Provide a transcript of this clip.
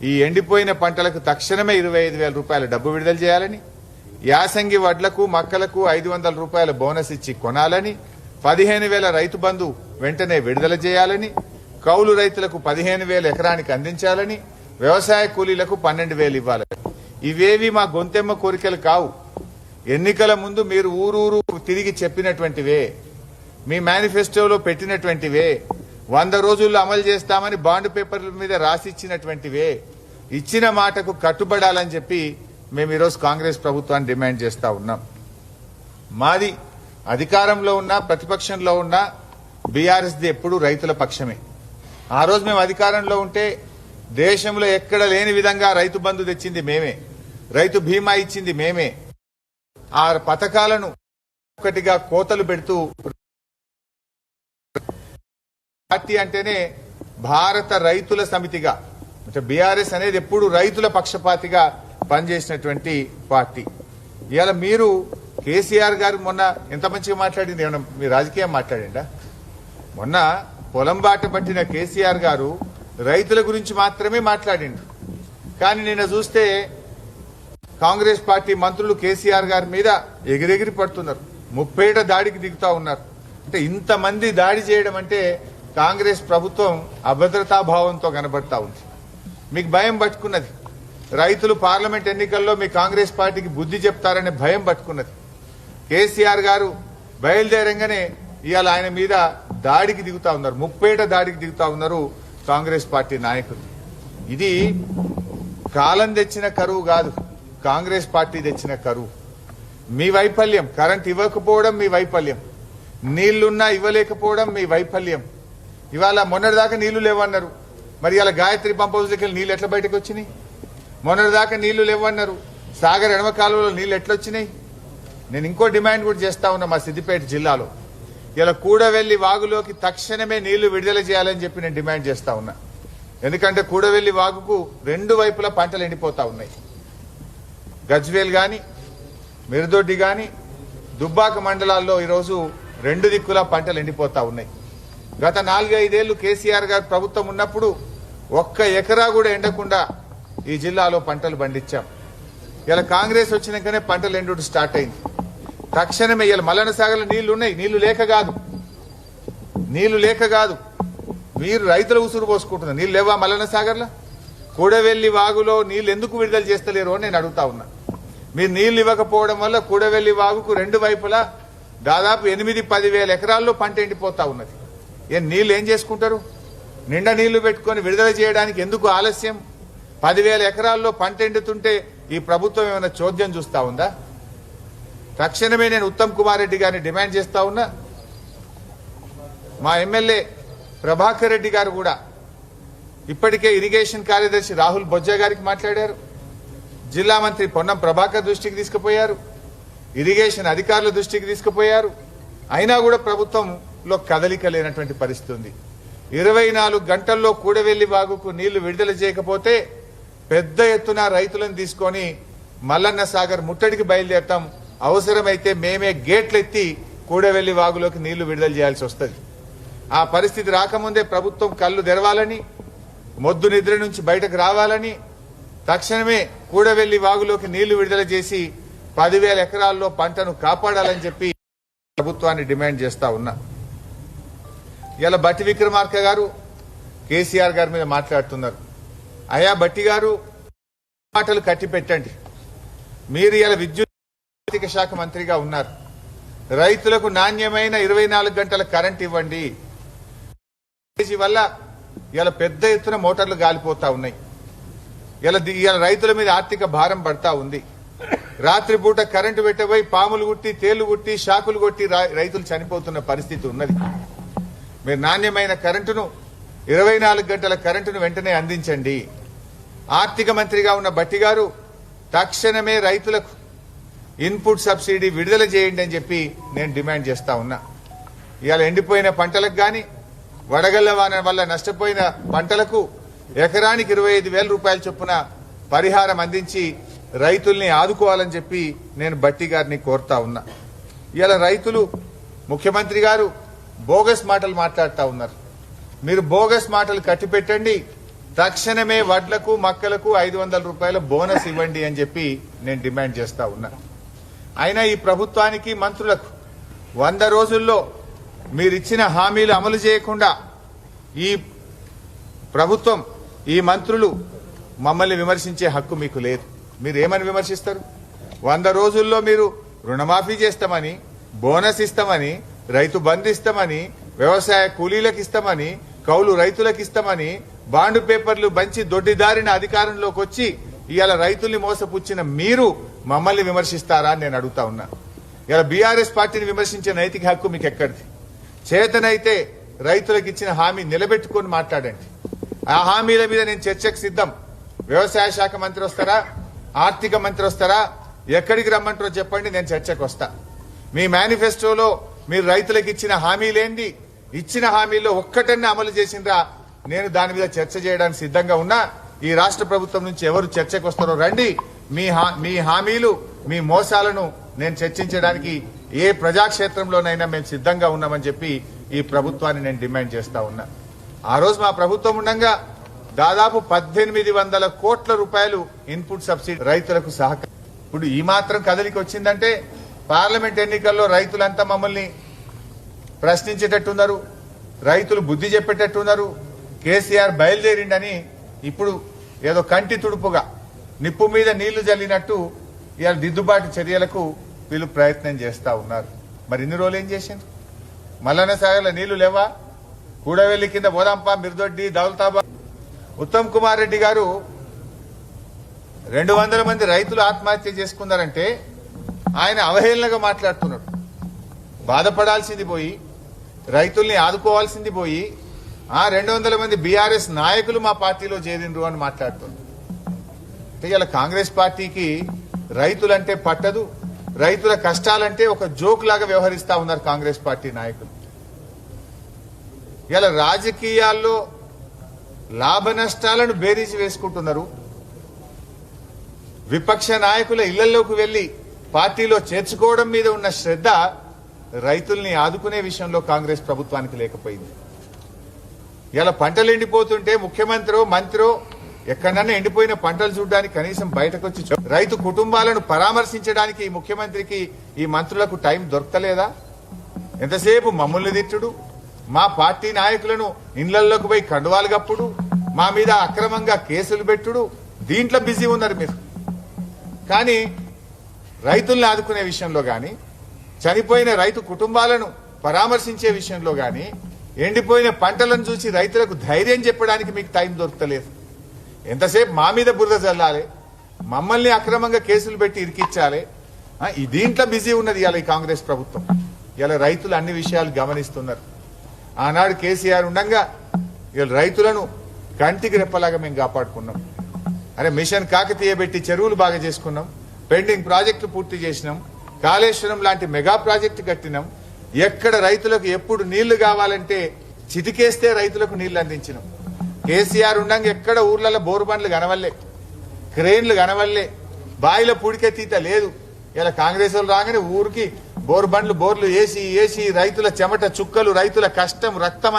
ఈ ఎండిపోయిన పంటలకు తక్షణమే 25,000 రూపాయల డబ్బు విడుదల చేయాలని, యాసంగి వడ్లకు మక్కలకు 500 రూపాయల బోనస్ ఇచ్చి కొనాలని, 15,000 రైతు బంధు వెంటనే విడుదల చేయాలని, కౌలు రైతులకు 15,000 ఎకరానికి అందించాలని, వ్యవసాయ కూలీలకు 12,000 ఇవ్వాలని. ఇవేవి మా గొంతెమ్మ కోరికలు కావు. ఎన్నికల ముందు మీరు ఊరూరు తిరిగి చెప్పినటువంటివే, మీ మేనిఫెస్టోలో పెట్టినటువంటివే, 100 రోజుల్లో అమలు చేస్తామని బాండ్ పేపర్ల మీద రాసిచ్చినటువంటివే. ఇచ్చిన మాటకు కట్టుబడాలని చెప్పి మేము ఈరోజు కాంగ్రెస్ ప్రభుత్వాన్ని డిమాండ్ చేస్తా ఉన్నాం. మాది అధికారంలో ఉన్నా ప్రతిపక్షంలో ఉన్నా బీఆర్ఎస్ది ఎప్పుడూ రైతుల పక్షమే. ఆ రోజు మేము అధికారంలో ఉంటే దేశంలో ఎక్కడ లేని విధంగా రైతు బంధు తెచ్చింది మేమే, రైతు బీమా ఇచ్చింది మేమే. ఆ పథకాలను ఒకటిగా కోతలు పెడుతూ, పార్టీ అంటేనే భారత రైతుల సమితిగా, అంటే బీఆర్ఎస్ అనేది ఎప్పుడు రైతుల పక్షపాతిగా పనిచేసినటువంటి పార్టీ. ఇవాళ మీరు కేసీఆర్ గారు మొన్న ఎంత మంచిగా మాట్లాడింది, ఏమన్నా మీ రాజకీయం మాట్లాడిండా? మొన్న పొలం బాట పట్టిన కేసీఆర్ గారు రైతుల గురించి మాత్రమే మాట్లాడిండు. కానీ నిన్న చూస్తే కాంగ్రెస్ పార్టీ మంత్రులు కేసీఆర్ గారి మీద ఎగిరెగిరి పడుతున్నారు, ముప్పేట దాడికి దిగుతా ఉన్నారు. అంటే ఇంతమంది దాడి చేయడం అంటే కాంగ్రెస్ ప్రభుత్వం అభద్రతాభావంతో కనబడతా ఉంది. మీకు భయం పట్టుకున్నది, రైతులు పార్లమెంట్ ఎన్నికల్లో మీ కాంగ్రెస్ పార్టీకి బుద్ధి చెప్తారనే భయం పట్టుకున్నది. కేసీఆర్ గారు బయలుదేరంగానే ఇవాళ ఆయన మీద దాడికి దిగుతా ఉన్నారు, ముప్పేట దాడికి దిగుతా ఉన్నారు కాంగ్రెస్ పార్టీ నాయకులు. ఇది కాలం తెచ్చిన కరువు కాదు, కాంగ్రెస్ పార్టీ తెచ్చిన కరువు. మీ వైఫల్యం, కరెంట్ ఇవ్వకపోవడం మీ వైఫల్యం, నీళ్లున్నా ఇవ్వలేకపోవడం మీ వైఫల్యం. ఇవాళ మొన్నటిదాకా నీళ్లు లేవన్నారు, మరి ఇవాళ గాయత్రి పంప్ హౌస్ దగ్గర నీళ్లు ఎట్లా బయటకు వచ్చినాయి? మొన్నటిదాకా నీళ్లు లేవన్నారు, సాగర్ ఎడమ కాలువలో నీళ్లు ఎట్లొచ్చినాయి? నేను ఇంకో డిమాండ్ కూడా చేస్తా ఉన్నా. మా సిద్దిపేట జిల్లాలో ఇలా కూడవెల్లి వాగులోకి తక్షణమే నీళ్లు విడుదల చేయాలని చెప్పి నేను డిమాండ్ చేస్తా ఉన్నా. ఎందుకంటే కూడవెల్లి వాగుకు రెండు వైపులా పంటలు ఎండిపోతా ఉన్నాయి. గజ్వేల్ గాని, మిరుదొడ్డి గాని, దుబ్బాక మండలాల్లో ఈరోజు రెండు దిక్కులా పంటలు ఎండిపోతా ఉన్నాయి. గత 4-5 ఏళ్లు కేసీఆర్ గారు ప్రభుత్వం ఉన్నప్పుడు ఒక్క ఎకరా కూడా ఎండకుండా ఈ జిల్లాలో పంటలు పండించాం. ఇలా కాంగ్రెస్ వచ్చినాకనే పంటలు ఎండు స్టార్ట్ అయింది. తక్షణమే ఇలా మల్లన్న సాగర్లో నీళ్లు ఉన్నాయి, నీళ్లు లేక కాదు, మీరు రైతుల ఉసురు పోసుకుంటున్నారు. నీళ్ళు లేవా మల్లన్న సాగర్లో? కూడవెల్లి వాగులో నీళ్లు ఎందుకు విడుదల చేస్తలేరు అని నేను అడుగుతా ఉన్నా. మీరు నీళ్లు ఇవ్వకపోవడం వల్ల కూడవెల్లి వాగుకు రెండు వైపులా దాదాపు 8-10 వేల ఎకరాల్లో పంట ఎండిపోతా ఉన్నది. నీళ్లు ఏం చేసుకుంటారు? నిండా నీళ్లు పెట్టుకుని విడుదల చేయడానికి ఎందుకు ఆలస్యం? 10,000 ఎకరాల్లో పంట ఎండుతుంటే ఈ ప్రభుత్వం ఏమైనా చోద్యం చూస్తా ఉందా? తక్షణమే నేను ఉత్తమ్ కుమార్ రెడ్డి గారిని డిమాండ్ చేస్తా ఉన్నా. మా ఎమ్మెల్యే ప్రభాకర్ రెడ్డి గారు కూడా ఇప్పటికే ఇరిగేషన్ కార్యదర్శి రాహుల్ బొజ్జా గారికి మాట్లాడారు, జిల్లా మంత్రి పొన్నం ప్రభాకర్ దృష్టికి తీసుకుపోయారు, ఇరిగేషన్ అధికారుల దృష్టికి తీసుకుపోయారు. అయినా కూడా ప్రభుత్వంలో కదలిక లేనటువంటి పరిస్థితి ఉంది. 24 గంటల్లో కూడవెల్లి వాగుకు నీళ్లు విడుదల చేయకపోతే పెద్ద ఎత్తున రైతులను తీసుకొని మల్లన్న సాగర్ ముట్టడికి బయలుదేరతాం. అవసరమైతే మేమే గేట్లు ఎత్తి కూడవెల్లి వాగులోకి నీళ్లు విడుదల చేయాల్సి వస్తుంది. ఆ పరిస్థితి రాకముందే ప్రభుత్వం కళ్ళు తెరవాలని, మొద్దు నిద్ర నుంచి బయటకు రావాలని, తక్షణమే కూడవెల్లి వాగులోకి నీళ్లు విడుదల చేసి 10,000 ఎకరాల్లో పంటను కాపాడాలని చెప్పి ప్రభుత్వాన్ని డిమాండ్ చేస్తా ఉన్నా. ఇలా బట్టి విక్రమార్క గారు కేసీఆర్ గారి మీద మాట్లాడుతున్నారు. అయ్యా బట్టి గారు, మాటలు కట్టి పెట్టండి. మీరు ఇలా విద్యుత్ శాఖ మంత్రిగా ఉన్నారు. రైతులకు నాణ్యమైన 24 గంటల కరెంట్ ఇవ్వండి. వల్ల ఇలా పెద్ద ఎత్తున మోటార్లు గాలిపోతా ఉన్నాయి. ఇలా రైతుల మీద ఆర్థిక భారం పడతా ఉంది. రాత్రిపూట కరెంటు పెట్టబోయి పాములు గుట్టి, తేళ్లు గుట్టి, షాకులు కొట్టి రైతులు చనిపోతున్న పరిస్థితి ఉన్నది. మీరు నాణ్యమైన కరెంటును, 24 గంటల కరెంటును వెంటనే అందించండి. ఆర్థిక మంత్రిగా ఉన్న బట్టి గారు తక్షణమే రైతులకు ఇన్పుట్ సబ్సిడీ విడుదల చేయండి అని చెప్పి నేను డిమాండ్ చేస్తా ఉన్నా. ఇవాళ ఎండిపోయిన పంటలకు గాని, వడగళ్ల వాన వల్ల నష్టపోయిన పంటలకు ఎకరానికి 25,000 రూపాయల చొప్పున పరిహారం అందించి రైతుల్ని ఆదుకోవాలని చెప్పి నేను బట్టి గారిని కోరుతా ఉన్నా. ఇవాళ రైతులు, ముఖ్యమంత్రి గారు బోగస్ మాటలు మాట్లాడుతూ ఉన్నారు. మీరు బోగస్ మాటలు కట్టిపెట్టండి. తక్షణమే వడ్లకు మక్కలకు 500 రూపాయల బోనస్ ఇవ్వండి అని చెప్పి నేను డిమాండ్ చేస్తా ఉన్నా. అయినా ఈ ప్రభుత్వానికి మంత్రులకు 100 రోజుల్లో మీరిచ్చిన హామీలు అమలు చేయకుండా ఈ ప్రభుత్వం ఈ మంత్రులు మమ్మల్ని విమర్శించే హక్కు మీకు లేదు. మీరు ఏమని విమర్శిస్తారు? 100 రోజుల్లో మీరు రుణమాఫీ చేస్తామని, బోనస్ ఇస్తామని, రైతు బంధు ఇస్తామని, వ్యవసాయ కూలీలకు ఇస్తామని, కౌలు రైతులకు ఇస్తామని, బాండ్ పేపర్లు బంచి దొడ్డిదారిన అధికారంలోకి వచ్చి ఇవాళ రైతుల్ని మోసపుచ్చిన మీరు మమ్మల్ని విమర్శిస్తారా అని నేను అడుగుతా ఉన్నా. ఇలా బీఆర్ఎస్ పార్టీని విమర్శించే నైతిక హక్కు మీకు ఎక్కడిది? చేతనైతే రైతులకు ఇచ్చిన హామీ నిలబెట్టుకొని మాట్లాడండి. ఆ హామీల మీద నేను చర్చకు సిద్ధం. వ్యవసాయ శాఖ మంత్రి వస్తారా, ఆర్థిక మంత్రి వస్తారా, ఎక్కడికి రమ్మంటారో చెప్పండి, నేను చర్చకు వస్తా. మీ మేనిఫెస్టోలో మీరు రైతులకు ఇచ్చిన హామీలేంది, ఇచ్చిన హామీల్లో ఒక్కటన్నా అమలు చేసిండ్రా? నేను దాని మీద చర్చ చేయడానికి సిద్ధంగా ఉన్నా. ఈ రాష్ట్ర ప్రభుత్వం నుంచి ఎవరు చర్చకు వస్తారో రండి. మీ హామీలు, మీ మోసాలను నేను చర్చించడానికి ఏ ప్రజాక్షేత్రంలోనైనా మేము సిద్ధంగా ఉన్నామని చెప్పి ఈ ప్రభుత్వాన్ని నేను డిమాండ్ చేస్తా ఉన్నా. ఆ రోజు మా ప్రభుత్వం ఉండగా దాదాపు 1800 కోట్ల రూపాయలు ఇన్పుట్ సబ్సిడీ రైతులకు సహకారం. ఇప్పుడు ఈ మాత్రం కదలికి వచ్చిందంటే పార్లమెంట్ ఎన్నికల్లో రైతులంతా మమ్మల్ని ప్రశ్నించేటట్టున్నారు, రైతులు బుద్ధి చెప్పేటట్టున్నారు. కేసీఆర్ బయలుదేరిండని ఇప్పుడు ఏదో కంటి తుడుపుగా నిప్పు మీద నీళ్లు జల్లినట్టు ఇవాళ దిద్దుబాటు చర్యలకు వీళ్ళు ప్రయత్నం చేస్తా ఉన్నారు. మరి ఇన్ని రోజులు ఏం చేసిండ్రు? మల్లన్న సాగర్లో నీళ్లు లేవా? కూడవెల్లి కింద బోదాంప, మిర్దొడ్డి, దౌలతాబాద్. ఉత్తమ్ కుమార్ రెడ్డి గారు 200 మంది రైతులు ఆత్మహత్య చేసుకున్నారంటే ఆయన అవహేళనగా మాట్లాడుతున్నాడు. బాధపడాల్సింది పోయి, రైతుల్ని ఆదుకోవాల్సింది పోయి, 200 మంది బీఆర్ఎస్ నాయకులు మా పార్టీలో చేరిండ్రు అని మాట్లాడుతున్నారు. ఇలా కాంగ్రెస్ పార్టీకి రైతులంటే పట్టదు, రైతుల కష్టాలంటే ఒక జోక్ లాగా వ్యవహరిస్తా ఉన్నారు కాంగ్రెస్ పార్టీ నాయకులు. ఇలా రాజకీయాల్లో లాభ నష్టాలను బేరీజు వేసుకుంటున్నారు. విపక్ష నాయకుల ఇళ్లలోకి వెళ్లి పార్టీలో చేర్చుకోవడం మీద ఉన్న శ్రద్ధ రైతుల్ని ఆదుకునే విషయంలో కాంగ్రెస్ ప్రభుత్వానికి లేకపోయింది. ఇలా పంటలు ఎండిపోతుంటే ముఖ్యమంత్రో మంత్రో ఎక్కడన్నా ఎండిపోయిన పంటలు చూడడానికి కనీసం బయటకు వచ్చి రైతు కుటుంబాలను పరామర్శించడానికి ఈ ముఖ్యమంత్రికి, ఈ మంత్రులకు టైం దొరకలేదా? ఎంతసేపు మమ్మల్ని తిట్టుడు, మా పార్టీ నాయకులను ఇళ్లలోకి పోయి కండువాలు కప్పుడు, మా మీద అక్రమంగా కేసులు పెట్టుడు, దీంట్లో బిజీ ఉన్నారు మీరు. కానీ రైతుల్ని ఆదుకునే విషయంలో గాని, చనిపోయిన రైతు కుటుంబాలను పరామర్శించే విషయంలో గాని, ఎండిపోయిన పంటలను చూసి రైతులకు ధైర్యం చెప్పడానికి మీకు టైం దొరకలేదు. ఎంతసేపు మా మీద బురద చల్లాలి, మమ్మల్ని అక్రమంగా కేసులు పెట్టి ఇరికిచ్చాలి, దీంట్లో బిజీ ఉన్నది ఇవాళ ఈ కాంగ్రెస్ ప్రభుత్వం. ఇలా రైతులు అన్ని విషయాలు గమనిస్తున్నారు. ఆనాడు కేసీఆర్ ఉండగా ఇలా రైతులను కంటికి రెప్పలాగా మేము కాపాడుకున్నాం. అరే మిషన్ కాకతీయ పెట్టి చెరువులు బాగా చేసుకున్నాం, పెండింగ్ ప్రాజెక్టులు పూర్తి చేసినాం, కాళేశ్వరం లాంటి మెగా ప్రాజెక్టు కట్టినాం. ఎక్కడ రైతులకు ఎప్పుడు నీళ్లు కావాలంటే చిటికేస్తే రైతులకు నీళ్లు అందించినాం. కేసీఆర్ ఉండగా ఎక్కడ ఊర్లలో బోరు బండ్లు కనవల్లే, క్రెయిన్లు కనవల్లే, బాయిల పుడికెత్తీత లేదు. ఇలా కాంగ్రెస్ వాళ్ళు రాగానే ఊరికి బోరు బండ్లు బోర్లు వేసి రైతుల చెమట చుక్కలు, రైతుల కష్టం, రక్తం